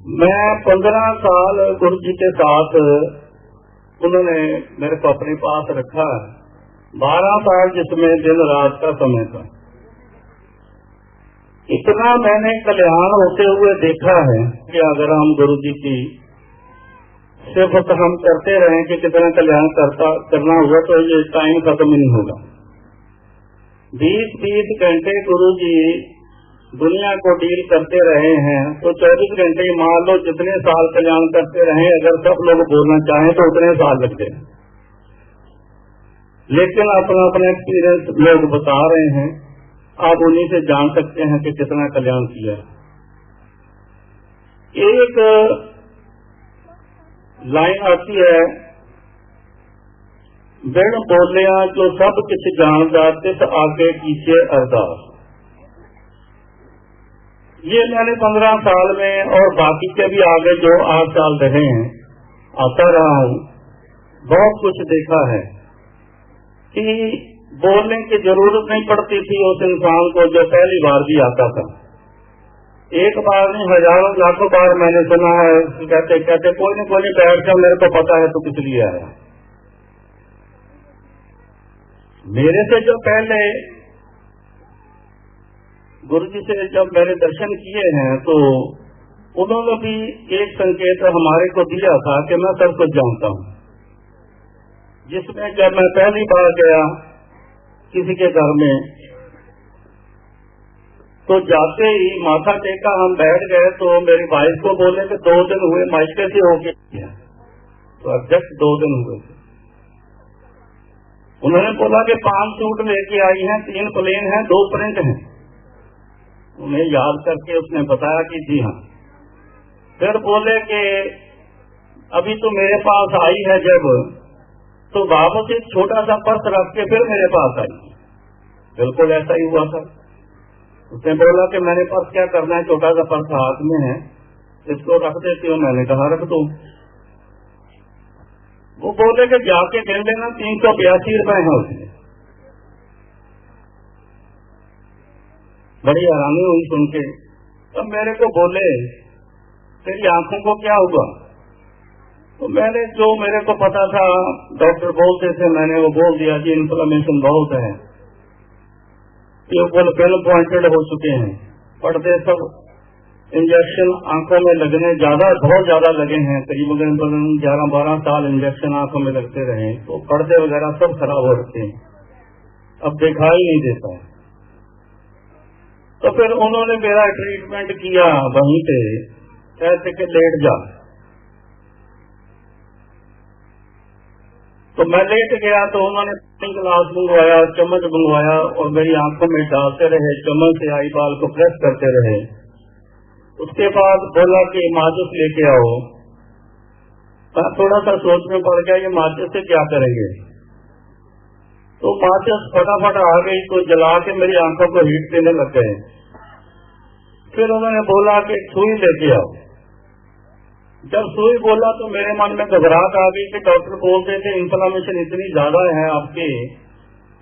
मैं 15 साल गुरु जी के साथ उन्होंने मेरे को अपने पास रखा है। 12 साल जिसमें दिन रात का समय था। इतना मैंने कल्याण होते हुए देखा है कि अगर हम गुरु जी की सिर्फ हम करते रहें कि कितना कल्याण करना हुआ तो ये टाइम खत्म ही नहीं होगा। 20-20 घंटे गुरु जी दुनिया को डील करते रहे हैं तो 24 घंटे मान लो जितने साल कल्याण करते रहे, अगर सब लोग बोलना चाहें तो उतने साल लगते हैं। लेकिन अपना अपना एक्सपीरियंस लोग बता रहे हैं, आप उन्हीं से जान सकते हैं कि कितना कल्याण किया। एक लाइन आती है, बिन बोलिया जो सब कुछ जानदा तिस आगे कीजिए अरदास। ये मैंने 15 साल में और बाकी के भी आगे जो 8 साल रहे हैं आता रहा हूँ, बहुत कुछ देखा है कि बोलने की जरूरत नहीं पड़ती थी उस इंसान को जो पहली बार भी आता था। एक बार नहीं, हजारों लाखों बार मैंने सुना है कहते कहते कोई नहीं बैठ जा, मेरे को पता है तो किस लिए आया। मेरे से जो पहले गुरु जी से जब मैंने दर्शन किए हैं तो उन्होंने भी एक संकेत हमारे को दिया था कि मैं सब कुछ जानता हूँ। जिसमें जब मैं पहली बार गया किसी के घर में तो जाते ही माथा टेका, हम बैठ गए तो मेरी वाइफ को बोले कि 2 दिन हुए मायके से हो गए, तो एग्जैक्ट 2 दिन हुए। उन्होंने बोला कि 5 सूट लेके आई हैं, 3 प्लेन हैं, 2 प्रिंट हैं। उन्हें याद करके उसने बताया कि जी हाँ। फिर बोले कि अभी तो मेरे पास आई है जब, तो वापस एक छोटा सा पर्स रख के फिर मेरे पास आई। बिल्कुल ऐसा ही हुआ था। उसने बोला कि मेरे पास क्या करना है, छोटा सा पर्स हाथ में है, इसको रख देती हूँ। मैंने कहा रख दो। वो बोले कि जाके गिन लेना, 382 रुपए है उसमें। बड़ी हैरानी हुई सुन के। तब मेरे को बोले तेरी आंखों को क्या हुआ? तो मैंने जो मेरे को पता था, डॉक्टर बोलते थे, मैंने वो बोल दिया जी इन्फ्लेमेशन बहुत है, ये फिल्म पॉइंटेड हो चुके हैं, पर्दे सब इंजेक्शन आंखों में लगने बहुत ज्यादा लगे हैं। करीबन 11-12 साल इंजेक्शन आंखों में लगते रहे तो पर्दे वगैरह सब खराब हो रखे हैं, अब दिखाई नहीं देता है। तो फिर उन्होंने मेरा ट्रीटमेंट किया वहीं पे, कहते कि लेट जा। तो मैं लेट गया तो उन्होंने ग्लास मंगवाया, चम्मच मंगवाया और मेरी आंखों में डालते रहे, चम्मच से आई बाल को प्रेस करते रहे। उसके बाद बोला कि माचिस लेके आओ। मैं थोड़ा सा सोच में पड़ गया, ये माचिस से क्या करेंगे। तो माचिस फटाफट आ गई तो जला के मेरी आंखों को हीट देने लग गए। फिर उन्होंने बोला कि सुई लेके आओ। जब सुई बोला तो मेरे मन में घबराहट आ गई कि डॉक्टर बोलते थे इन्फ्लेमेशन इतनी ज्यादा है आपके,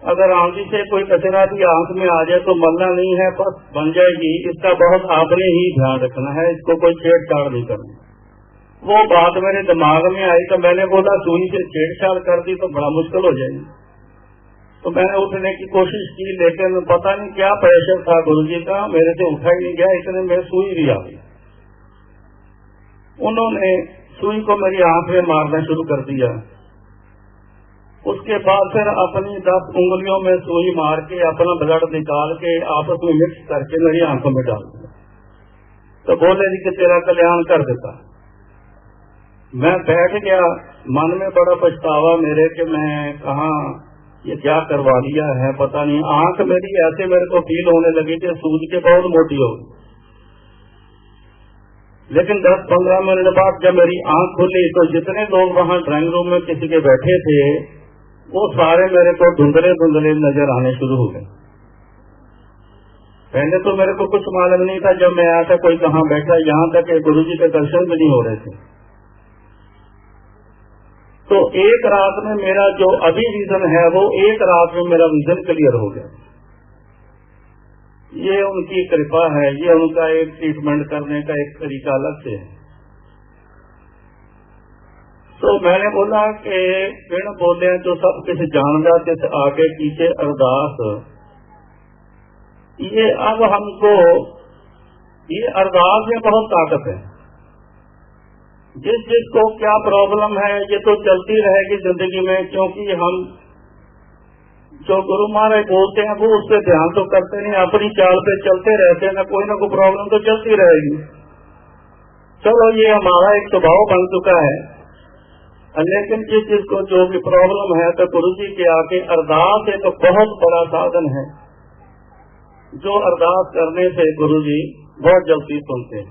अगर आंधी से कोई कचरा भी आंख में आ जाए तो मरना नहीं है, बस बन जाएगी। इसका बहुत आपने ही ध्यान रखना है, इसको कोई छेड़छाड़ नहीं करनी। वो बात मेरे दिमाग में आई तो मैंने बोला सुई से छेड़छाड़ कर दी तो बड़ा मुश्किल हो जाएगी। तो मैंने उठने की कोशिश की, लेकिन पता नहीं क्या प्रेशर था गुरु जी का, मेरे से उठा ही नहीं गया। इतने में सुई भी आ गई। उन्होंने सुई को मेरी आंख में मारना शुरू कर दिया। उसके बाद फिर अपनी 10 उंगलियों में सुई मार के अपना ब्लड निकाल के आपस में मिक्स करके मेरी आंखों में डाल दिया। तो बोले जी कि तेरा कल्याण कर देता। मैं बैठ गया, मन में बड़ा पछतावा मेरे कि मैं कहा ये क्या करवा लिया है, पता नहीं। आंख मेरी ऐसे मेरे को फील होने लगी कि सूज के बहुत मोटी हो गई। लेकिन 10-15 मिनट बाद जब मेरी आंख खुली तो जितने लोग वहां ड्राइंग रूम में किसी के बैठे थे वो सारे मेरे को धुंधले धुंधले नजर आने शुरू हो गए। पहले तो मेरे को कुछ मालूम नहीं था, जब मैं आया था कोई कहाँ बैठा, यहाँ तक गुरु जी के दर्शन भी नहीं हो रहे थे। तो एक रात में मेरा जो अभी विजन है वो एक रात में मेरा विजन क्लियर हो गया। ये उनकी कृपा है, ये उनका एक ट्रीटमेंट करने का एक तरीका अलग से है। تو میں نے بولا کہ بن بولے تو سب کچھ جانتا تے آگے پیچھے ارداس، یہ اب ہم کو یہ ارداس میں بہت طاقت ہے. جس کو کیا پرابلم ہے یہ تو چلتی رہے گی زندگی میں، کیونکہ ہم جو گرو مہاراج بولتے ہیں وہ اس پہ دھیان تو کرتے نہیں، اپنی چال پہ چلتے رہتے ہیں، کوئی نہ کوئی پرابلم تو چلتی رہے گی. چلو یہ ہمارا ایک سبھاؤ بن چکا ہے. لیکن جس چیز کو جو بھی پرابلم ہے تو گرو جی کے آگے ارداس ایک بہت بڑا سادھن ہے، جو ارداس کرنے سے گرو جی بہت جلدی سنتے ہیں.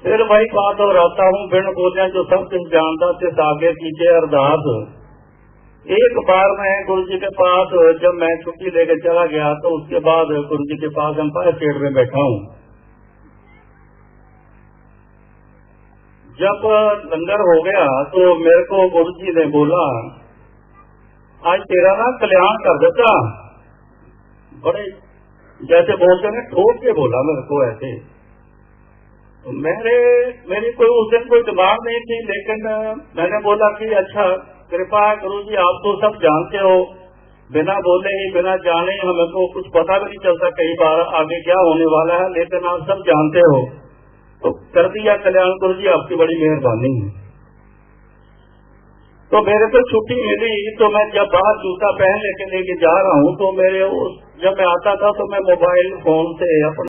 پھر وہی بات اور آتا ہوں، بن بولیا جو سب کچھ جانتا تھے آگے پیچھے ارداس. ایک بار میں گرو جی کے پاس جب میں چھٹی لے کے چلا گیا تو اس کے بعد گرو جی کے پاس امپائر اسٹیٹ میں بیٹھا ہوں. جب لنگر ہو گیا تو میرے کو گرو جی نے بولا آج تیرا نا کلیان کر دیتا. بڑے جیسے بولتے ہیں ٹھوک کے بولا میرے کو ایسے. میری کوئی اس دن کوئی دماغ نہیں تھی، لیکن میں نے بولا کہ اچھا کرپا ہے گرو جی، آپ تو سب جانتے ہو، بنا بولے ہی بنا جانے ہمیں کو کچھ پتا بھی نہیں چلتا کئی بار آگے کیا ہونے والا ہے، لیکن آپ سب جانتے ہو تو کر دیا کلیان گرو جی، آپ کی بڑی مہربانی ہے. تو میرے کو چھٹی ملی تو میں جب باہر جوتا پہن لے کے جا رہا ہوں تو جب میں آتا تھا تو میں موبائل فون سے اپنے